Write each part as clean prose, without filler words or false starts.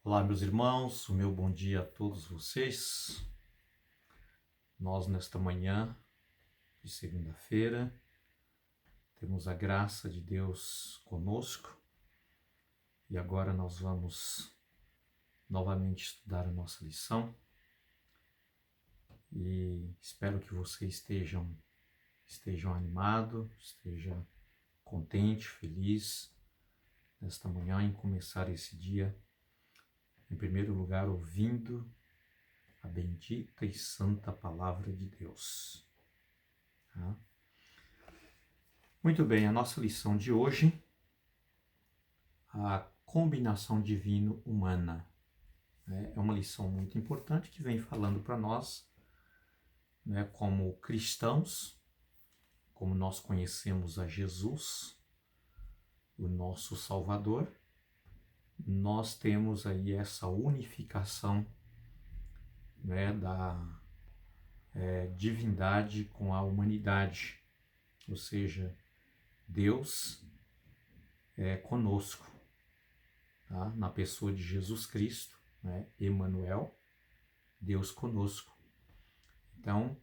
Olá, meus irmãos, o meu bom dia a todos vocês. Nós, nesta manhã de segunda-feira, temos a graça de Deus conosco e agora nós vamos novamente estudar a nossa lição e espero que você estejam animado, esteja contente, feliz nesta manhã em começar esse dia. Em primeiro lugar, ouvindo a bendita e santa palavra de Deus. Tá? Muito bem, a nossa lição de hoje, a combinação divino-humana. É uma lição muito importante que vem falando para nós, como cristãos, como nós conhecemos a Jesus, o nosso Salvador, nós temos aí essa unificação da divindade com a humanidade, ou seja, Deus é conosco, tá? Na pessoa de Jesus Cristo, Emmanuel, Deus conosco. Então,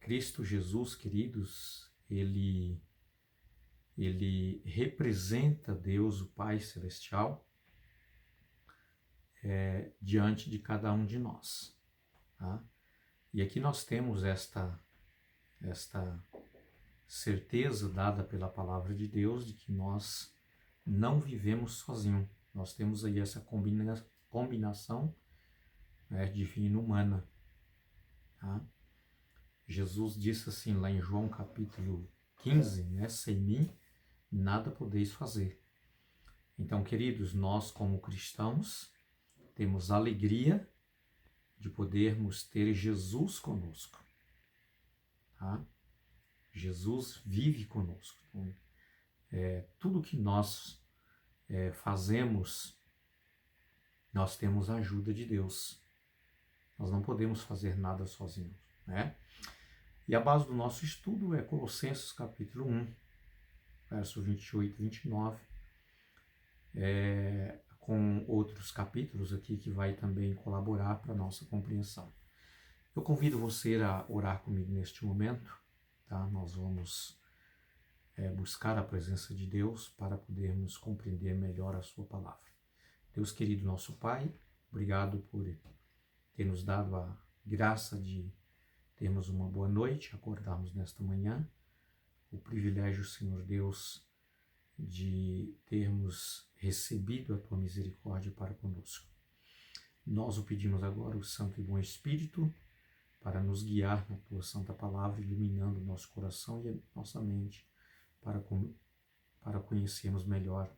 Cristo Jesus, queridos, ele representa Deus, o Pai Celestial, diante de cada um de nós. Tá? E aqui nós temos esta certeza dada pela palavra de Deus de que nós não vivemos sozinhos. Nós temos aí essa combinação divino-humana. Tá? Jesus disse assim lá em João capítulo 15, sem mim nada podeis fazer. Então, queridos, nós como cristãos temos a alegria de podermos ter Jesus conosco. Tá? Jesus vive conosco. Então, tudo que nós fazemos, nós temos a ajuda de Deus. Nós não podemos fazer nada sozinhos. E a base do nosso estudo é Colossenses capítulo 1, verso 28 e 29, com outros capítulos aqui que vai também colaborar para a nossa compreensão. Eu convido você a orar comigo neste momento. Tá? Nós vamos buscar a presença de Deus para podermos compreender melhor a sua palavra. Deus querido, nosso Pai, obrigado por ter nos dado a graça de termos uma boa noite, acordarmos nesta manhã, o privilégio, Senhor Deus, de termos recebido a Tua misericórdia para conosco. Nós o pedimos agora, o Santo e Bom Espírito, para nos guiar na Tua Santa Palavra, iluminando o nosso coração e a nossa mente, para conhecermos melhor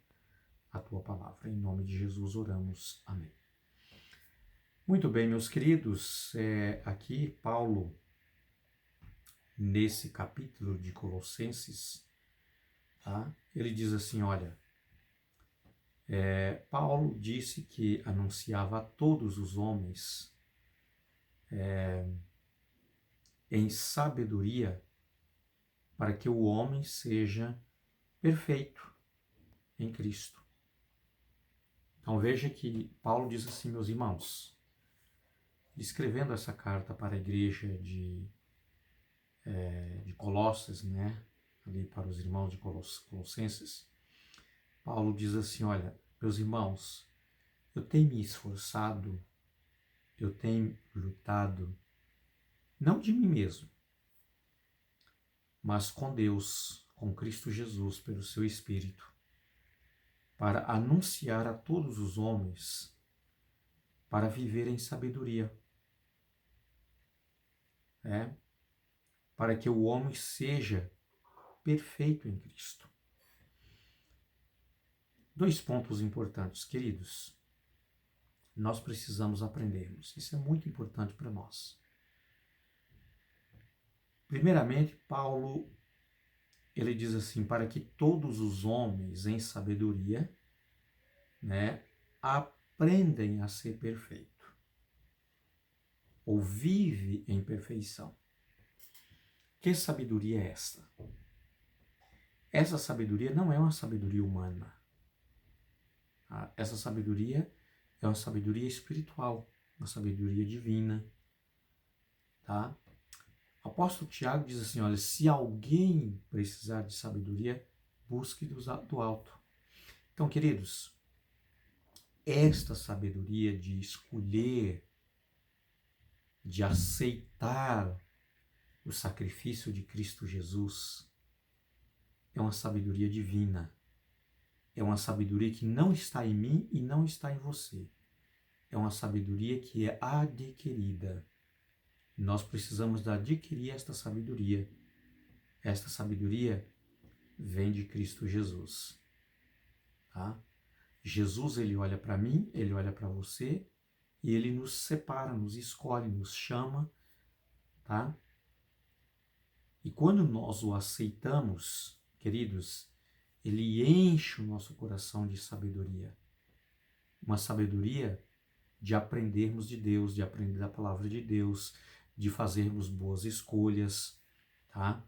a Tua Palavra. Em nome de Jesus oramos. Amém. Muito bem, meus queridos, aqui Paulo, nesse capítulo de Colossenses, tá? Ele diz assim, olha, Paulo disse que anunciava a todos os homens em sabedoria para que o homem seja perfeito em Cristo. Então veja que Paulo diz assim, meus irmãos, escrevendo essa carta para a igreja de Colossos, ali para os irmãos de Colossenses, Paulo diz assim, olha, meus irmãos, eu tenho me esforçado, eu tenho lutado, não de mim mesmo, mas com Deus, com Cristo Jesus, pelo seu Espírito, para anunciar a todos os homens para viver em sabedoria. Para que o homem seja perfeito em Cristo. 2 pontos importantes, queridos. Nós precisamos aprendermos. Isso é muito importante para nós. Primeiramente, Paulo, ele diz assim, para que todos os homens em sabedoria, aprendem a ser perfeito. Ou vive em perfeição. Que sabedoria é esta? Essa sabedoria não é uma sabedoria humana. Essa sabedoria é uma sabedoria espiritual, uma sabedoria divina, tá? O apóstolo Tiago diz assim, olha, se alguém precisar de sabedoria, busque do alto. Então, queridos, esta sabedoria de escolher, de aceitar o sacrifício de Cristo Jesus, é uma sabedoria divina. É uma sabedoria que não está em mim e não está em você. É uma sabedoria que é adquirida. Nós precisamos adquirir esta sabedoria. Esta sabedoria vem de Cristo Jesus. Tá? Jesus, ele olha para mim, ele olha para você e ele nos separa, nos escolhe, nos chama, tá? E quando nós o aceitamos, queridos, ele enche o nosso coração de sabedoria. Uma sabedoria de aprendermos de Deus, de aprender da palavra de Deus, de fazermos boas escolhas, tá?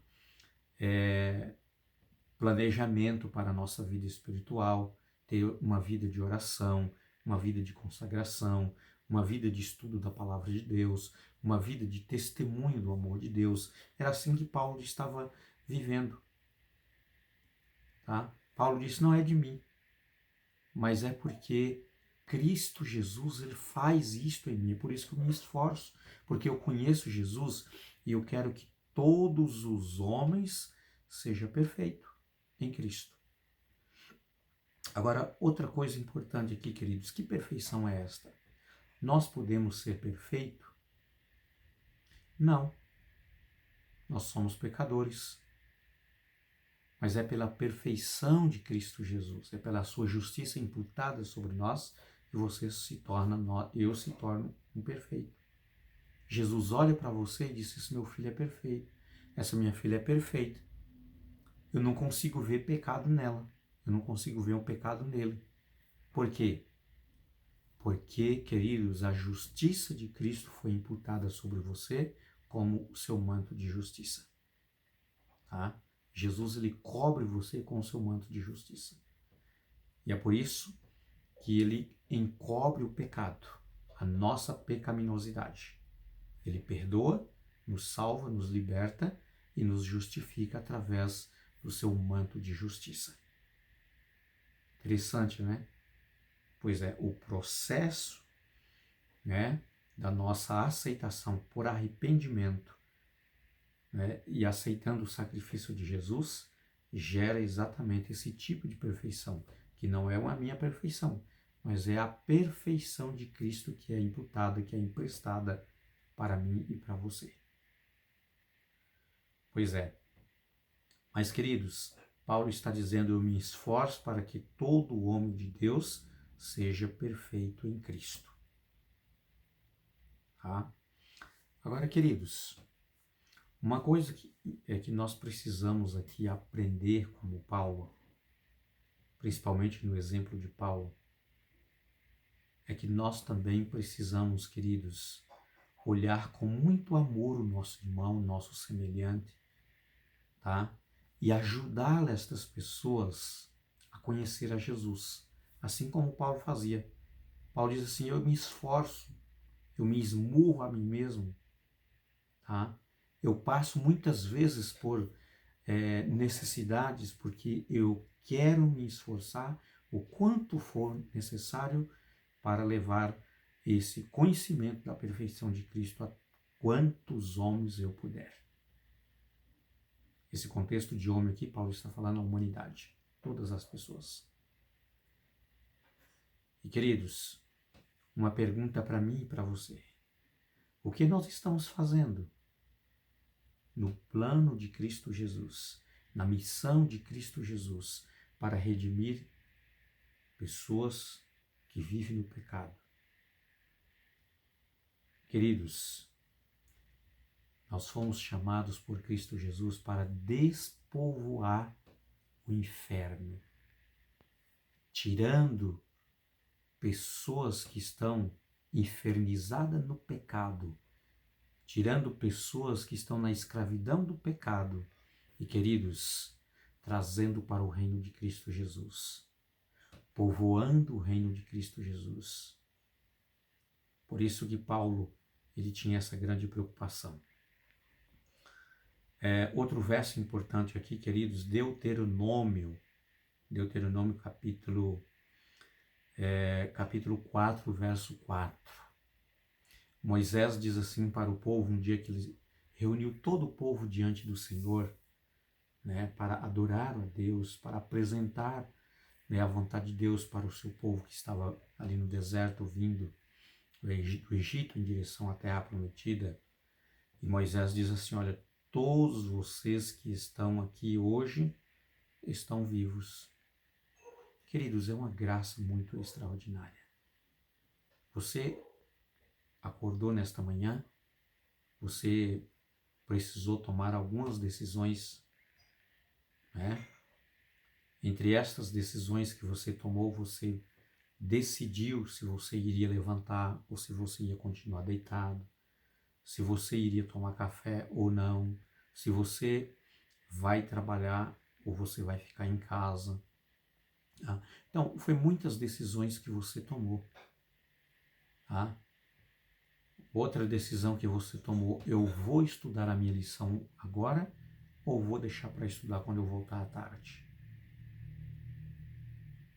Planejamento para a nossa vida espiritual, ter uma vida de oração, uma vida de consagração, uma vida de estudo da palavra de Deus, uma vida de testemunho do amor de Deus. Era assim que Paulo estava vivendo. Tá? Paulo disse, não é de mim, mas é porque Cristo Jesus, ele faz isto em mim. É por isso que eu me esforço, porque eu conheço Jesus e eu quero que todos os homens sejam perfeitos em Cristo. Agora, outra coisa importante aqui, queridos, que perfeição é esta? Nós podemos ser perfeitos? Não. Nós somos pecadores. Mas é pela perfeição de Cristo Jesus, é pela sua justiça imputada sobre nós que você se torna, eu se torno um perfeito. Jesus olha para você e diz, esse meu filho é perfeito, essa minha filha é perfeita. Eu não consigo ver pecado nela, eu não consigo ver um pecado nele. Por quê? Porque, queridos, a justiça de Cristo foi imputada sobre você como o seu manto de justiça. Tá? Jesus, ele cobre você com o seu manto de justiça. E é por isso que ele encobre o pecado, a nossa pecaminosidade. Ele perdoa, nos salva, nos liberta e nos justifica através do seu manto de justiça. Interessante, né? Pois é, o processo, né, da nossa aceitação por arrependimento, né, e aceitando o sacrifício de Jesus, gera exatamente esse tipo de perfeição, que não é a minha perfeição, mas é a perfeição de Cristo que é imputada, que é emprestada para mim e para você. Pois é. Mas, queridos, Paulo está dizendo, eu me esforço para que todo homem de Deus seja perfeito em Cristo. Tá? Agora, queridos, uma coisa que nós precisamos aqui aprender como Paulo, principalmente no exemplo de Paulo, é que nós também precisamos, queridos, olhar com muito amor o nosso irmão, o nosso semelhante, tá? E ajudar estas pessoas a conhecer a Jesus, assim como Paulo fazia. Paulo diz assim, eu me esforço, eu me esmurro a mim mesmo, tá? Eu passo muitas vezes por necessidades porque eu quero me esforçar o quanto for necessário para levar esse conhecimento da perfeição de Cristo a quantos homens eu puder. Esse contexto de homem aqui, Paulo está falando a humanidade, todas as pessoas. E queridos, uma pergunta para mim e para você. O que nós estamos fazendo no plano de Cristo Jesus, na missão de Cristo Jesus, para redimir pessoas que vivem no pecado? Queridos, nós fomos chamados por Cristo Jesus para despovoar o inferno, tirando pessoas que estão infernizadas no pecado, tirando pessoas que estão na escravidão do pecado e, queridos, trazendo para o reino de Cristo Jesus, povoando o reino de Cristo Jesus. Por isso que Paulo, ele tinha essa grande preocupação. Outro verso importante aqui, queridos, Deuteronômio capítulo 4, verso 4. Moisés diz assim para o povo, um dia que ele reuniu todo o povo diante do Senhor, né, para adorar a Deus, para apresentar, né, a vontade de Deus para o seu povo que estava ali no deserto, vindo do Egito em direção à terra prometida. E Moisés diz assim, olha, todos vocês que estão aqui hoje estão vivos. Queridos, é uma graça muito extraordinária. Você acordou nesta manhã, você precisou tomar algumas decisões, né? Entre estas decisões que você tomou, você decidiu se você iria levantar ou se você ia continuar deitado, se você iria tomar café ou não, se você vai trabalhar ou você vai ficar em casa. Tá? Então, foi muitas decisões que você tomou. Tá? Outra decisão que você tomou, eu vou estudar a minha lição agora ou vou deixar para estudar quando eu voltar à tarde?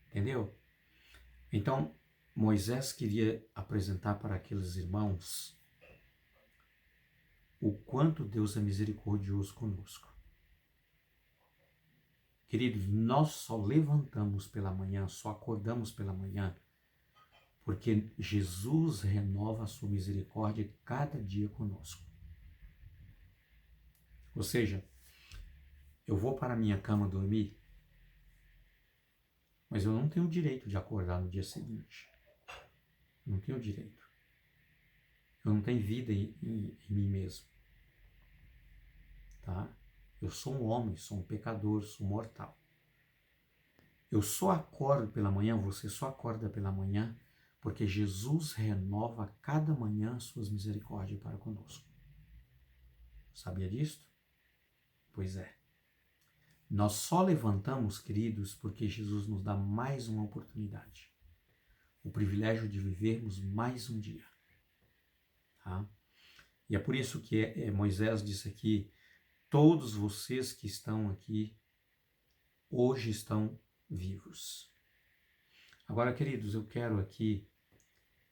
Entendeu? Então, Moisés queria apresentar para aqueles irmãos o quanto Deus é misericordioso conosco. Queridos, nós só levantamos pela manhã, só acordamos pela manhã, porque Jesus renova a sua misericórdia cada dia conosco. Ou seja, eu vou para a minha cama dormir, mas eu não tenho o direito de acordar no dia seguinte. Não tenho direito. Eu não tenho vida em mim mesmo. Tá? Eu sou um homem, sou um pecador, sou mortal. Eu só acordo pela manhã, você só acorda pela manhã, porque Jesus renova a cada manhã suas misericórdias para conosco. Sabia disto? Pois é. Nós só levantamos, queridos, porque Jesus nos dá mais uma oportunidade. O privilégio de vivermos mais um dia. Tá? E é por isso que Moisés disse aqui, todos vocês que estão aqui, hoje estão vivos. Agora, queridos, eu quero aqui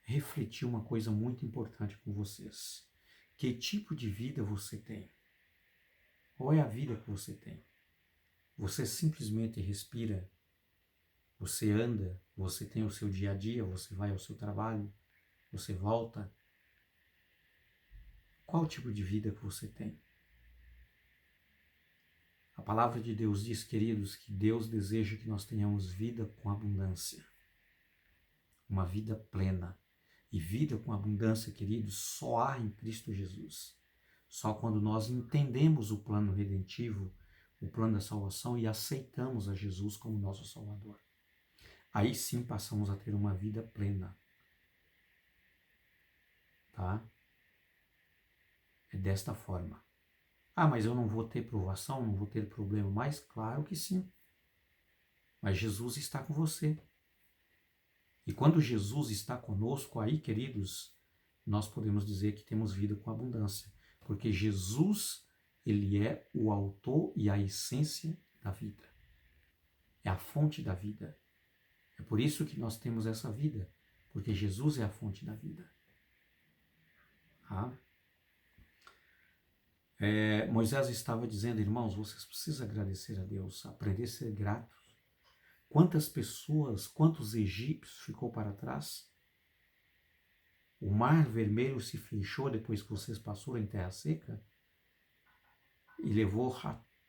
refletir uma coisa muito importante com vocês. Que tipo de vida você tem? Qual é a vida que você tem? Você simplesmente respira, você anda, você tem o seu dia a dia, você vai ao seu trabalho, você volta. Qual tipo de vida que você tem? A palavra de Deus diz, queridos, que Deus deseja que nós tenhamos vida com abundância. Uma vida plena. E vida com abundância, queridos, só há em Cristo Jesus. Só quando nós entendemos o plano redentivo, o plano da salvação e aceitamos a Jesus como nosso Salvador. Aí sim passamos a ter uma vida plena. Tá? É desta forma. Ah, mas eu não vou ter provação, não vou ter problema mais? Claro que sim. Mas Jesus está com você. E quando Jesus está conosco, aí, queridos, nós podemos dizer que temos vida com abundância. Porque Jesus, ele é o autor e a essência da vida. É a fonte da vida. É por isso que nós temos essa vida. Porque Jesus é a fonte da vida. Tá? Moisés estava dizendo, irmãos, vocês precisam agradecer a Deus, aprender a ser gratos. Quantas pessoas, quantos egípcios ficou para trás? O mar vermelho se fechou depois que vocês passaram em terra seca e levou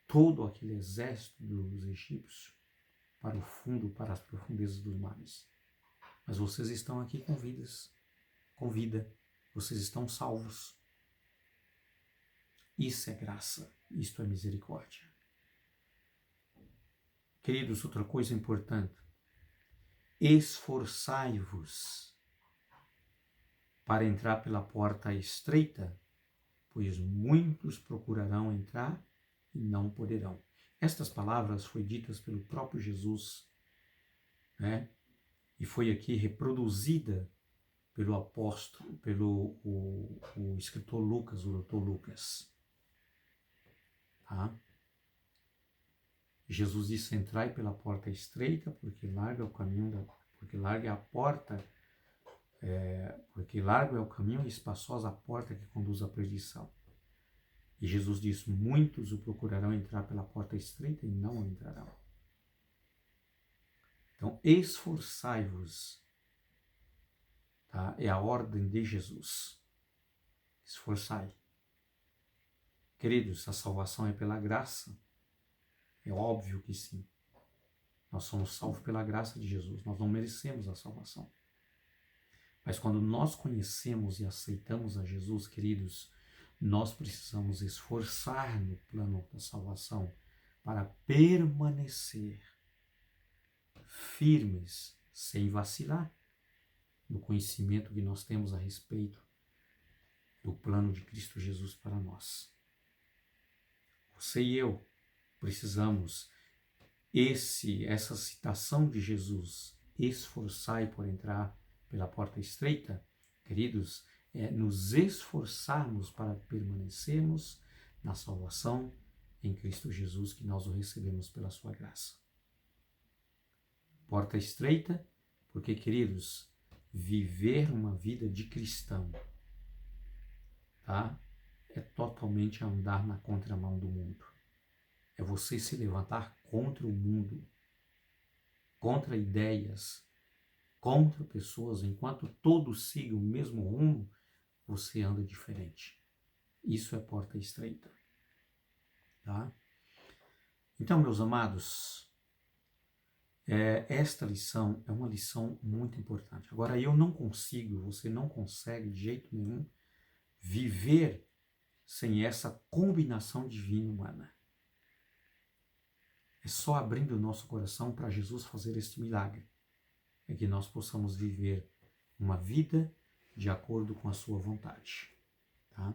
todo aquele exército dos egípcios para o fundo, para as profundezas dos mares. Mas vocês estão aqui com vida, vocês estão salvos. Isso é graça, isto é misericórdia. Queridos, outra coisa importante, esforçai-vos para entrar pela porta estreita, pois muitos procurarão entrar e não poderão. Estas palavras foram ditas pelo próprio Jesus, né? E foi aqui reproduzida pelo apóstolo, pelo o escritor Lucas, o doutor Lucas. Tá? Jesus disse: entrai pela porta estreita, porque largo é o caminho, porque larga é a porta, porque largo é o caminho e espaçosa a porta que conduz à perdição. E Jesus disse: muitos o procurarão entrar pela porta estreita e não entrarão. Então, esforçai-vos, tá? É a ordem de Jesus. Esforçai. Queridos, a salvação é pela graça. É óbvio que sim. Nós somos salvos pela graça de Jesus. Nós não merecemos a salvação. Mas quando nós conhecemos e aceitamos a Jesus, queridos, nós precisamos esforçar no plano da salvação para permanecer firmes, sem vacilar, no conhecimento que nós temos a respeito do plano de Cristo Jesus para nós. Você e eu precisamos, essa citação de Jesus, esforçai por entrar pela porta estreita, queridos, é nos esforçarmos para permanecermos na salvação em Cristo Jesus, que nós o recebemos pela sua graça. Porta estreita, porque, queridos, viver uma vida de cristão, tá? É totalmente andar na contramão do mundo. É você se levantar contra o mundo, contra ideias, contra pessoas. Enquanto todos sigam o mesmo rumo, você anda diferente. Isso é porta estreita. Tá? Então, meus amados, esta lição é uma lição muito importante. Agora, eu não consigo, você não consegue de jeito nenhum viver sem essa combinação divina e humana. É só abrindo o nosso coração para Jesus fazer este milagre, é que nós possamos viver uma vida de acordo com a sua vontade. Tá?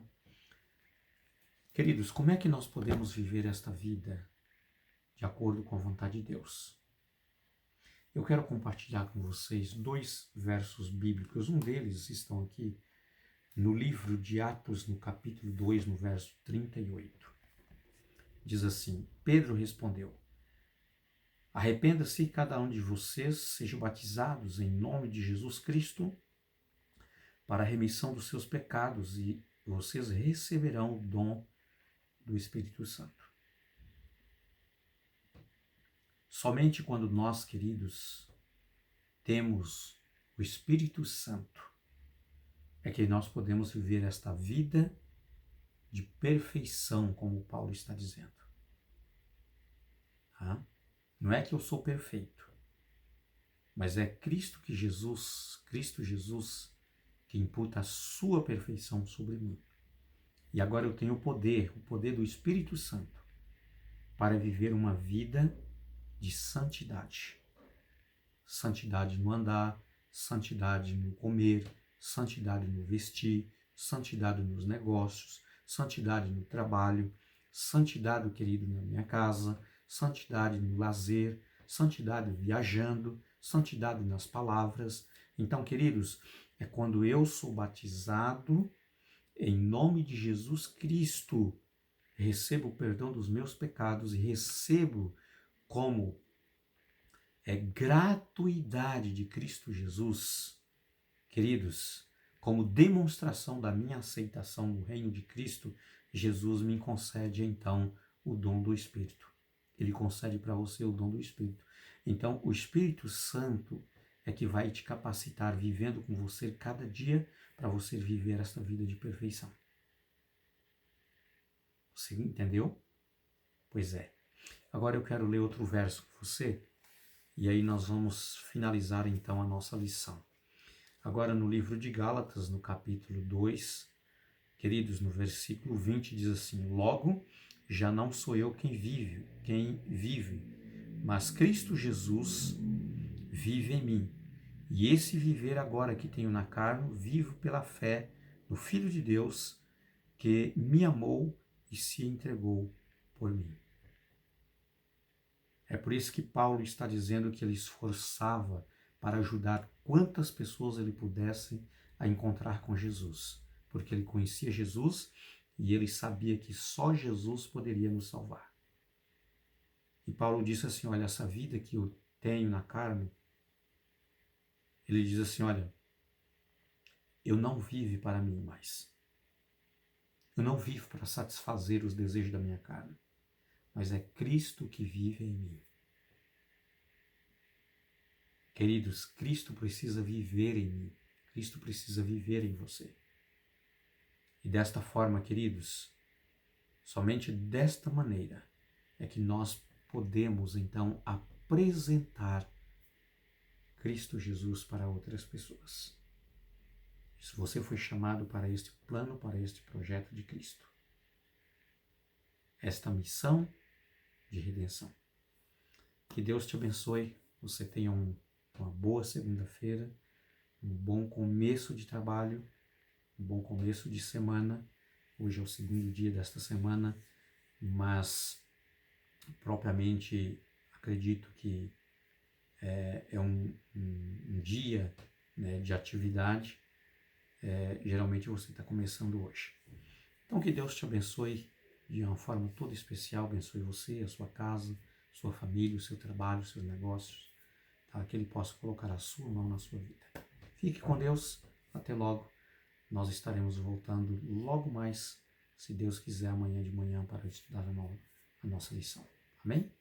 Queridos, como é que nós podemos viver esta vida de acordo com a vontade de Deus? Eu quero compartilhar com vocês 2 versos bíblicos. Um deles estão aqui no livro de Atos, no capítulo 2, no verso 38. Diz assim: Pedro respondeu: arrependa-se cada um de vocês, sejam batizados em nome de Jesus Cristo para a remissão dos seus pecados e vocês receberão o dom do Espírito Santo. Somente quando nós, queridos, temos o Espírito Santo, é que nós podemos viver esta vida de perfeição, como Paulo está dizendo. Tá? Não é que eu sou perfeito, mas é Cristo Jesus, que imputa a sua perfeição sobre mim. E agora eu tenho o poder do Espírito Santo, para viver uma vida de santidade. Santidade no andar, santidade no comer, santidade no vestir, santidade nos negócios, santidade no trabalho, santidade, querido, na minha casa, santidade no lazer, santidade viajando, santidade nas palavras. Então, queridos, é quando eu sou batizado em nome de Jesus Cristo, recebo o perdão dos meus pecados e recebo como gratuidade de Cristo Jesus, queridos, como demonstração da minha aceitação no reino de Cristo, Jesus me concede então o dom do Espírito. Ele concede para você o dom do Espírito. Então, o Espírito Santo é que vai te capacitar vivendo com você cada dia para você viver esta vida de perfeição. Você entendeu? Pois é. Agora eu quero ler outro verso com você e aí nós vamos finalizar então a nossa lição. Agora no livro de Gálatas, no capítulo 2, queridos, no versículo 20 diz assim: logo, já não sou eu quem vive, mas Cristo Jesus vive em mim. E esse viver agora que tenho na carne, vivo pela fé no Filho de Deus, que me amou e se entregou por mim. É por isso que Paulo está dizendo que ele esforçava para ajudar quantas pessoas ele pudesse a encontrar com Jesus, porque ele conhecia Jesus e ele sabia que só Jesus poderia nos salvar. E Paulo disse assim, olha, essa vida que eu tenho na carne, ele diz assim, olha, eu não vivo para mim mais. Eu não vivo para satisfazer os desejos da minha carne, mas é Cristo que vive em mim. Queridos, Cristo precisa viver em mim. Cristo precisa viver em você. E desta forma, queridos, somente desta maneira é que nós podemos, então, apresentar Cristo Jesus para outras pessoas. Se você foi chamado para este plano, para este projeto de Cristo, esta missão de redenção. Que Deus te abençoe, você tenha uma boa segunda-feira, um bom começo de trabalho, um bom começo de semana. Hoje é o segundo dia desta semana, mas propriamente acredito que é um dia, né, de atividade. Geralmente você está começando hoje. Então que Deus te abençoe de uma forma toda especial, abençoe você, a sua casa, sua família, o seu trabalho, os seus negócios, tá? Que Ele possa colocar a sua mão na sua vida. Fique com Deus, até logo. Nós estaremos voltando logo mais, se Deus quiser, amanhã de manhã para estudar a nossa lição. Amém?